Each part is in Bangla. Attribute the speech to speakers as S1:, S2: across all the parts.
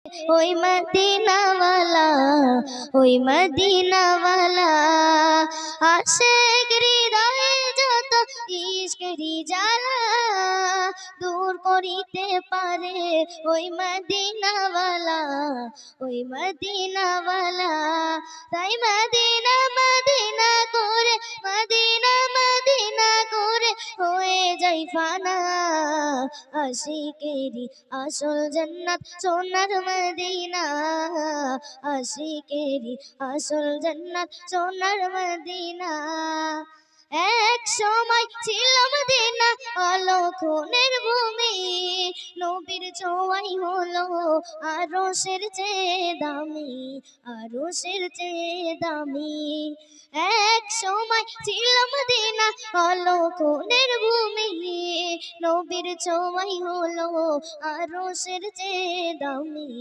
S1: ওই মদিনাওয়ালা, ওই মদিনাওয়ালা। আশিক হৃদয়ে যত ইশকেরি জ্বালা দূর করিতে পারে ওই মদিনাওয়ালা, ওই মদিনাওয়ালা। তাই মদিনা মদিনা করে, মদিনা মদিনা করে হয়ে যাই ফানা। আশিকেরি আসল জান্নাত সোনার মদিনা, আশিকেরি আসল জান্নাত সোনার মদিনা। এক সময় ছিল মদিনা অলক্ষণের ভূমি, নবীর ছোঁয়াই হলো আরশের চেয়ে দামি, আরশের চেয়ে দামি। এক সময় ছিল মদিনা অলক্ষণের ভূমি, নবীর ছোঁয়াই হলো আরশের চেয়ে দামি।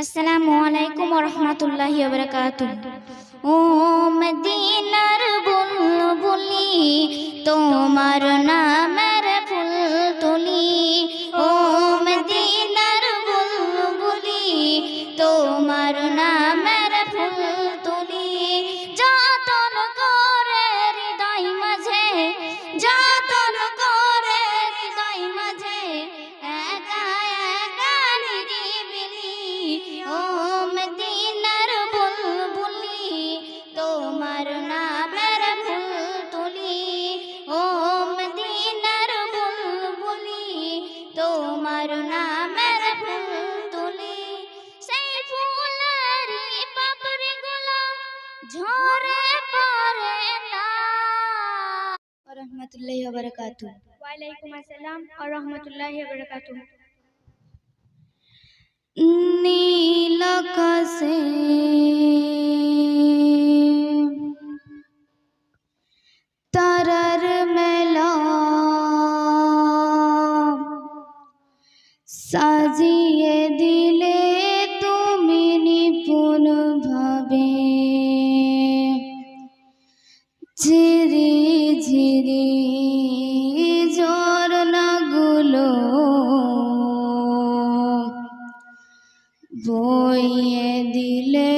S2: আসসালামু আলাইকুম ওয়া রাহমাতুল্লাহি ওয়া বারাকাতুহু। ও মদিনার বুলবুলি তোমার নামের ফুল তুলি, ও মদিনার বুলবুলি তোমার নামের ফুল তুলি। যতন করে হৃদয় মাঝে, যতন করে হৃদয় মাঝে একা একা নিরিবিলি। ও মদিনার বুলবুলি তোমার নামের ফুল তুলি, ও মদিনার বুলবুলি তোমার নামের ফুল তুলি। সেই ফুলেরই পাপড়িগুলো ঝরে পড়ে না। রাহমাতুল্লাহি ওয়া বারাকাতুহু।
S3: ওয়া আলাইকুম আসসালাম ওয়া রাহমাতুল্লাহি ওয়া বারাকাতুহু।
S2: নীল আকাশে তারার মেলা সাজিয়ে দিলে তুমি নিপুণ ভাবে, ঝিরি ঝিরি ঝরনাগুলো বইয়ে দিলে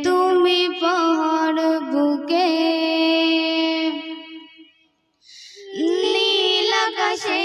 S2: তুমি পাহাড় বুকে। নীল আকাশে